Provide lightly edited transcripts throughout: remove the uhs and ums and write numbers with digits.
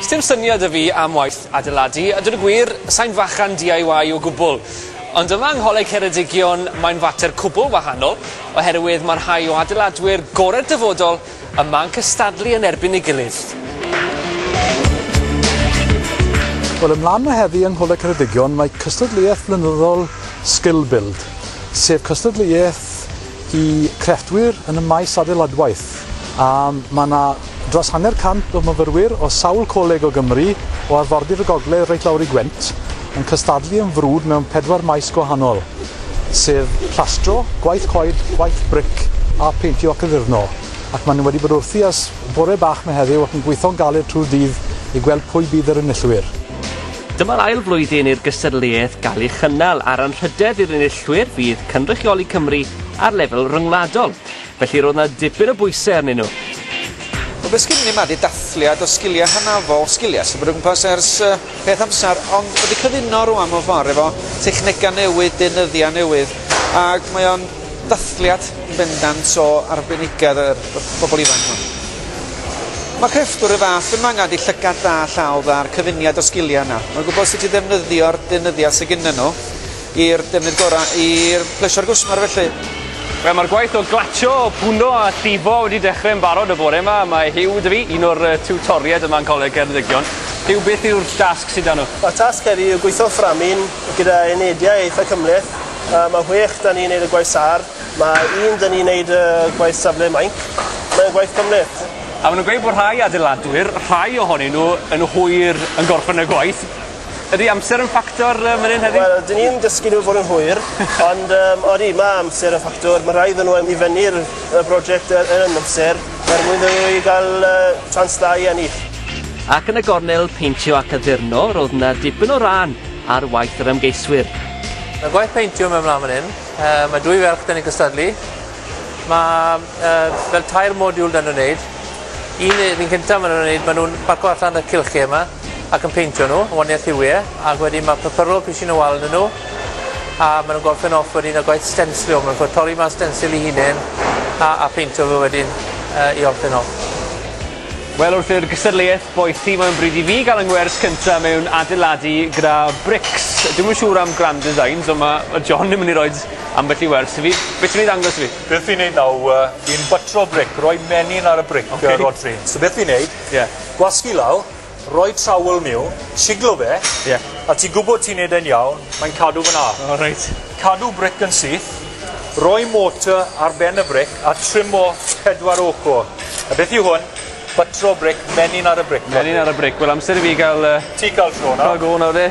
Sdim syniad y fi am waith adeiladu, a dweud y gwir, sa'n fachan DIY o gwbl. Ond yma yng Ngholeg Ceredigion, mae'n fater cwbl wahanol, oherwydd mae rhai o adeiladwyr gorau'r dyfodol yma'n cystadlu yn erbyn ei gilydd. Wel, ymlaen mae heddi yng Ngholeg Ceredigion, mae cystadleuaeth flynyddol Sgiliau, sef cystadleuaeth i creftwyr yn y maes adeiladwaith. Mae yna dros 100 o myfyrwyr o sawl coleg o Gymru o arfordir y gogledd reit lawr i Gwent yn cystadlu yn frwd mewn 4 maes gwahanol, sef Plastro, Gwaith Coed, Gwaith bric a peintio ac addurno. Ac maen nhw wedi bod wrthi as bore bach me heddiw ac yn gweithio'n galed trwy'r dydd i gweld pwy bydd yr enillwyr. Dyma'r ail flwyddyn i'r gystadleuaeth gael ei chynnal ar anrhydedd i'r enillwyr fydd cynrychioli Cymru ar lefel ryngwladol. Felly roedd yna dipyn o bwysau arnyn nhw. Wel, beth sgyn ni yma di dathliad o sgiliau hanafol, sgiliau sy'n bod yn gwmpas ers peth amser, ond wedi cyfuno rwan mewn ffordd efo technegau newydd, deunyddiau newydd, ac mae o'n dathliad bendant o arbenigedd yr bobl ifanc yma. Mae crefftwyr y fath yn angen i llygad da llawdd ar cyfuniad o sgiliau yna. Mae'n gwybod sut i ddefnyddio'r deunyddiau sydd gyda nhw i'r defnydd gorau, i'r plesio'r gwsmar felly. Wel, mae'r gwaith o glatsio, pwno a llifo wedi dechrau'n barod y bore yma. Mae Hiw dy fi, un o'r tiwtoriaid yma yn Coleg Ceredigion. Hiw, beth yw'r dasg sydd â nhw? Mae'r tasg heddi yw gweithio fframin gyda unediau eitha cymleth. Mae 6 da ni'n neud y gwaith sar, mae 1 da ni'n neud y gwaith safle mainc. Mae'n gwaith cymleth. A maen nhw'n gweud bod rhai adeiladwyr, rhai ohonyn nhw yn hwyr yn gorffen y gwaith. Ydy amser yn ffactor fan hyn heddi? Wel, dyn ni'n dysgu nhw fod yn hwyr, ond odi, mae amser yn ffactor. Mae rhaid nhw i fyny'r brosiect yn amser, mwyn nhw i gael chans da i ennill. Ac yn y gornel peintio ac addurno, roedd yna dipyn o rhan ar waith yr ymgeiswyr. Mae gwaith peintio mewn mlaen fan hyn. Mae 2 ferch da ni'n cystadlu. Mae fel 3 modiwl da nhw'n wneud. Un cyntaf maen nhw'n wneud, maen nhw'n barco allan y cilchau yma ac yn peintio nhw, yn waniaeth lliwiau, ac wedyn mae pypyrol pisyn o wal yn nhw, a maen nhw'n gorffen off wedyn y gwaith stensilio, maen nhw'n torri ma'n stensil i hunain a peintio fo wedyn i orffen off. Wel, wrth i'r gystadleuaeth boethi, mae'n bryd i fi gael yng ngwers cyntaf mewn adeiladu gyda brics. Dwi'n yn siŵr am grand designs, ond mae John yn mynd i roed ambell i wers i fi. Beth yw'n ei ddangos i fi? Beth fi'n neud nawr, fi'n bytro bric, rhoi menyn ar y bric, Rodri. So beth fi'n neud, gwasgu law, rhoi trawl mewn, siglo fe, a ti'n gwybod ti'n neud yn iawn, mae'n cadw fyna. Cadw bric yn syth, rhoi motor ar ben y bric a trimo 4 ochr. A beth yw hwn? Bytro bric, menyn ar y bric. Menyn ar y bric. Wel, amser i fi gael... Ti cael tro na. Cael go nawr de.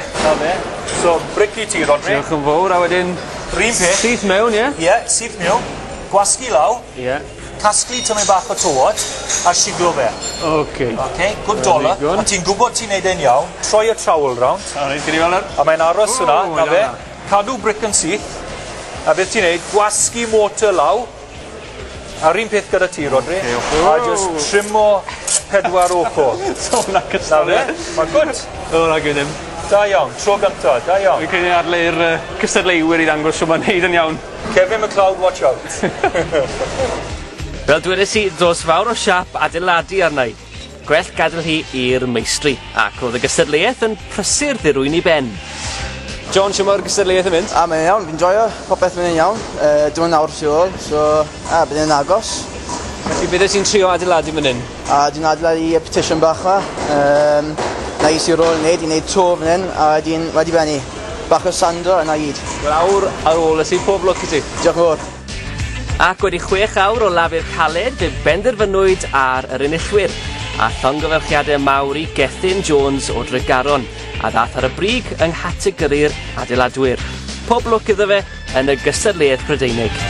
So, bric i ti, Rodri. Diolch yn fawr, a wedyn... Rhyn peth. Syth mewn, ie? Ie, syth mewn. Gwasgu law. Ie. Casglu tymed bach o tywod a siglo fe. Oce. Good dollar. A ti'n gwybod ti'n neud e'n iawn, troi y trawl round. A mae'n aros hwnna, na fe. Cadw bric yn syth. A beth ti'n neud, gwasgu motor law. A rhyn peth gyda ti, Rodri. A just trimo 4 ochr. So hwnna cystadleuaeth. Mae'n good. Hwnna gydym. Da iawn, tro gyntaf, da iawn. Fi'n credu arlu'r cystadleuwyr i ddangos o mae'n neud yn iawn. Kevin McLeod, watch out. Fel dwedes i, dos fawr o siap adeiladu arnau. Gwell gadael hi i'r meistri, ac roedd y gystadleuaeth yn prysur ddirwyn i ben. John, sy'n mae'r gystadleuaeth yn mynd? Mae'n iawn, fi'n joio, popeth mynd yn iawn. Dwi'n nawr tu ôl, so bydd yn agos. Felly, beth sy'n trio adeiladu fan hyn? Dwi'n adeiladu y petition bach ma. Na is i'r ôl i wneud to fan hyn, a wedi benni. Bach o sando a na gyd. Wel, awr ar ôl, ys i pob lwc i ti. Diolch yn fawr. Ac wedi 6 awr o lafur caled, fe benderfynwyd ar yr enillwyr, a llongyfarchiadau mawr i Gethin Jones o Dregaron, a ddath ar y brig yng nghategori'r adeiladwyr. Pob lwc iddo fe yn y gystadleuaeth Prydeinig.